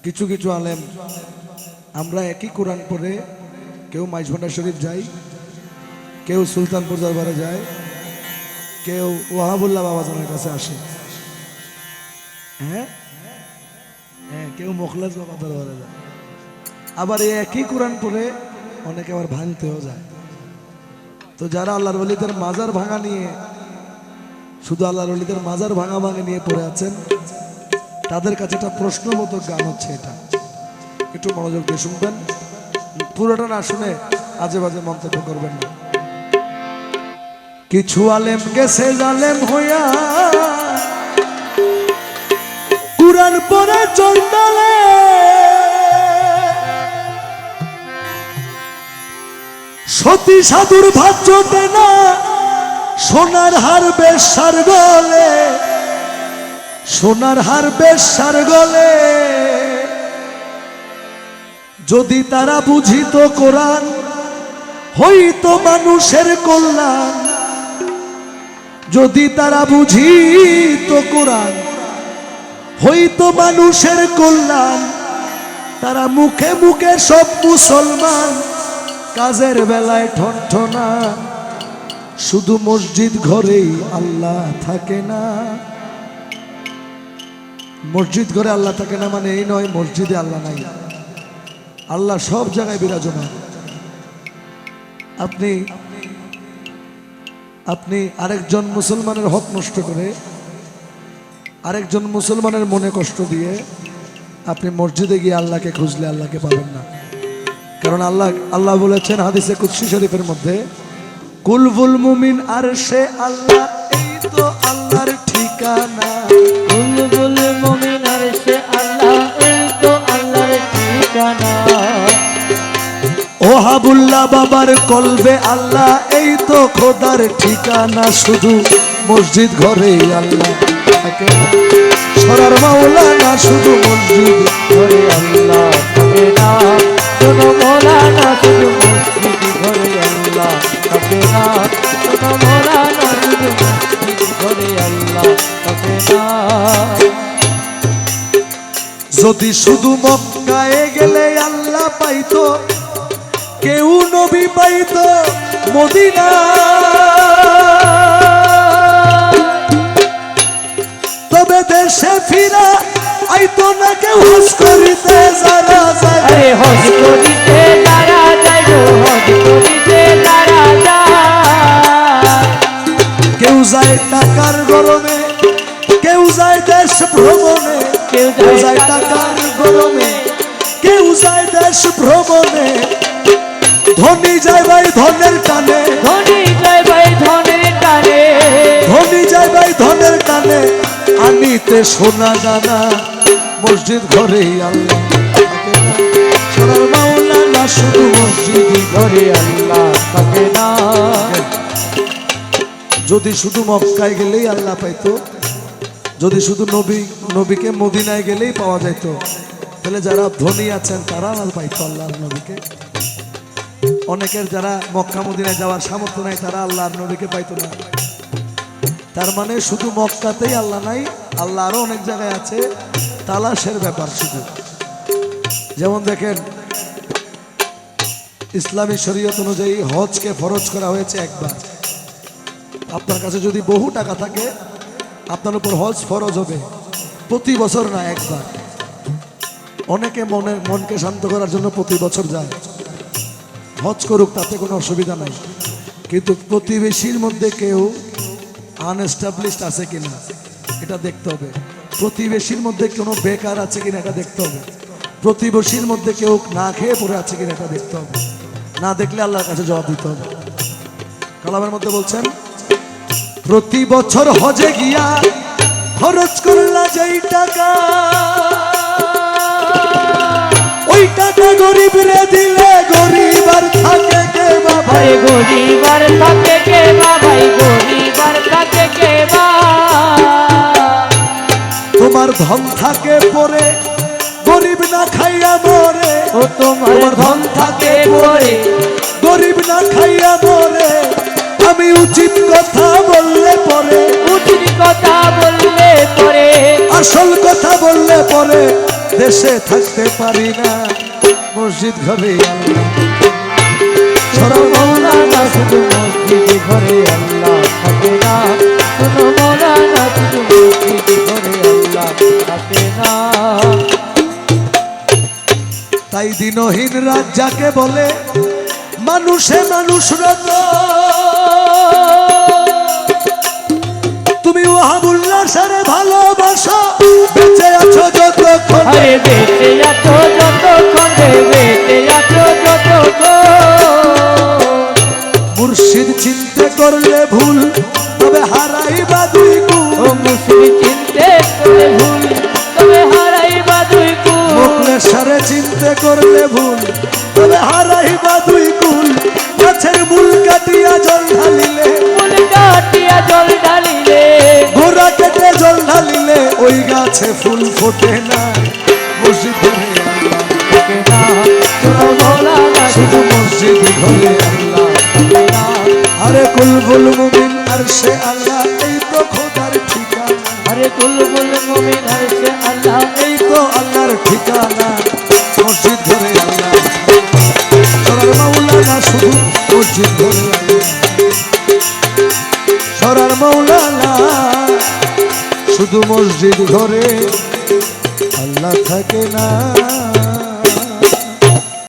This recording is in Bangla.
কিছু কিছু আলেম আমরা একই কোরআন পড়ে কেউ মাইজভান্ডার শরীফ যাই, কেউ সুলতানপুর দরবারে যায়, কেউ ওয়াহাবুল্লাহ বাবাজানের কাছে আসে, হ্যাঁ হ্যাঁ, কেউ মোখলেস বাবা দরবারে যায়। আবার এই একই কোরআন পড়ে অনেকে আবার ভাঙতেও যায়। তো যারা আল্লাহর ওলিদের মাজার ভাঙা নিয়ে, শুধু আল্লাহর ওলিদের মাজার ভাঙা ভাঙা নিয়ে পড়ে আছেন, তাদের কাছে একটা প্রশ্নবোধক গান হচ্ছে এটা, একটু মনোযোগ দিয়ে শুনবেন, পুরোটা না শুনে আজে বাজে মন্তব্য করবেন না। কিছু আলেম গেছে জালেম হইয়া কুরআন পড়ে চন্দালে, সতী সাধুর ভাজ্যতে না সোনার হার বেশ্যার গলে, সোনার হার বেশ্যার গলে। যদি তারা বুঝিত কোরআন হইতো মানুষের কল্যাণ, যদি তারা বুঝিত কোরআন হইতো মানুষের কল্যাণ। তারা মুখে মুখে সব মুসলমান, কাজের বেলায় ঠনঠনা, শুধু মসজিদ ঘরেই আল্লাহ থাকে না। মসজিদ ঘরে আল্লাহ থাকে না মানে এই নয় মসজিদে আল্লাহ নাই, আল্লাহ সব জায়গায় বিরাজমান। আপনি আপনি আরেকজন মুসলমানের হক নষ্ট করে, আরেকজন মুসলমানের মনে কষ্ট দিয়ে আপনি মসজিদে গিয়ে আল্লাহকে খুঁজলে আল্লাহকে পাবেন না। কারণ আল্লাহ বলেছেন হাদিসে কুদসি শরীফের মধ্যে, কুলবুল মুমিন আরশে আল্লাহ, এই তো আল্লাহর ঠিকানা। কুলবুল মুমিন আরশে আল্লাহ, এই তো আল্লাহর ঠিকানা। ওহাবুল্লাহ বাবার কলবে আল্লাহ, এই তো খোদার ঠিকানা। শুধু মসজিদ ঘরেই আল্লাহ থাকে না, সরার মাওলানা শুধু মসজিদ ঘরে আল্লাহ থাকে না, শোনো মৌলানা শুধু মসজিদ ঘরে আল্লাহ থাকে না, শোনো মৌলানা শুধু মসজিদ ঘরে আল্লাহ থাকে না। যদি শুধু মক্কায় গেলে আল্লাহ পাইতো, কেউ নবী পাইতো মদিনা। তবে দেশে ফিরা আইতো না কেউ হজ করিতে যারা যায়। আরে হজ করিতে যারা যায় গো, হজ করিতে যারা যায়। কেউ যায় টাকার গরমে, কেউ যায় দেশ ভ্রমণে, কেউ যায় টাকার গরমে, কেউ যায় দেশ ভ্রমণে। ধনী যায় ভাই ধনের টানে, ধনী যায় ভাই ধনের টানে, ধনী যায় ভাই ধনের টানে। আনিতে সোনা দানা মসজিদ ঘরেই আল্লাহ থাকে না, সোনার মাওলানা শুধু মসজিদ ঘরে আল্লাহ থাকে না। যদি শুধু মক্কায় গেলেই আল্লাহ পাইতো, যদি শুধু নবীকে মদিনায় গেলেই পাওয়া যেত, তাহলে যারা ধনী আছেন তারা আল্লাহ পাইতো আল্লাহর নবীকে। অনেকের যারা মক্কা মদিনায় যাওয়ার সামর্থ্য নাই তারা আল্লাহর নবীকে পাইতো না। তার মানে শুধু মক্কাতেই আল্লাহ নাই, আল্লাহ আরো অনেক জায়গায় আছে, তালাশের ব্যাপার শুধু। যেমন দেখেন ইসলামী শরীয়ত অনুযায়ী হজকে ফরজ করা হয়েছে একবার। আপনার কাছে যদি বহু টাকা থাকে আপনার উপর হজ ফরজ হবে প্রতি বছর না, একবার। অনেকে মনকে শান্ত করার জন্য প্রতি বছর যায়, হজ করুক, তাতে কোনো অসুবিধা নাই। কিন্তু প্রতিবেশীর মধ্যে কেউ আনএস্টাবলিশড আছে কিনা এটা দেখতে হবে, প্রতিবেশীর মধ্যে কোনো বেকার আছে কিনা এটা দেখতে হবে, প্রতিবেশীর মধ্যে কেউ না খেয়ে পড়ে আছে কিনা এটা দেখতে হবে। না দেখলে আল্লাহর কাছে জবাব দিতে হবে। কালামের মধ্যে বলছেন, প্রতি বছর হজে গিয়া খরচ করলা যেই টাকা, ওই টাকা গরিব রে দিলে গরিব আর থাকে কে বা ভাই, গরিব আর থাকে কে বা ভাই, গরিব আর থাকে কে বা। তোমার ধন থাকে পরে গরিব না খাইয়া মরে, ও তোমার ধন থাকে পরে গরিব না খাইয়া মরে। আমি উচিত কথা বললে পরে, উচিত কথা বললে পরে আসল কথা বললে পরে দেশে থাকতে পারি না, মসজিদ ঘরে আল্লাহ। শোনো মৌলানা শুধু মসজিদ ঘরে আল্লাহ থাকে না, শোনো মৌলানা শুধু মসজিদ ঘরে আল্লাহ থাকে না। তাই দিনহীন রাত যাকে বলে, মানুষে মানুষ রত। তুমি ওয়াহাবুল্লাহ সারে ভালোবাসো, বেঁচে আছো যতক্ষণ, আরে বেঁচে আছো যতক্ষণ রে, বেঁচে আছো যতক্ষণ। মুর্শিদ চিনতে করলে ভুল, তবে হারাইবা দুই গুণ। ও মুর্শিদ চিনতে করলে ভুল, তবে হারাইবা দুই গুণ। মোখলেসারে চিনতে করলে ভুল, তবে হারাইবা দুই গুণ। গাছের মূল কাটিয়া জল ঢালিলে, মূল কাটিয়া জল ঢালিলে, গোড়া কেটে জল ঢালিলে, ওই গাছে ফুল ফোটে না, মসজিদ ঘরে আল্লাহ থাকে না। শোনো মৌলানা শুধু মসজিদ ঘরে আল্লাহ। থাকে না। আরে কুলবুল মুমিন আরশে আল্লাহ, এই তো খোদার ঠিকানা, আরে কুলবুল মুমিন আরশে আল্লাহ, এই তো আল্লাহর ঠিকানা, মসজিদ ঘরে আল্লাহ। সরার মাওলানা শুধু মসজিদ ঘরে আল্লাহ, সরার মাওলানা শুধু মসজিদ ঘরে আল্লাহ থাকে না।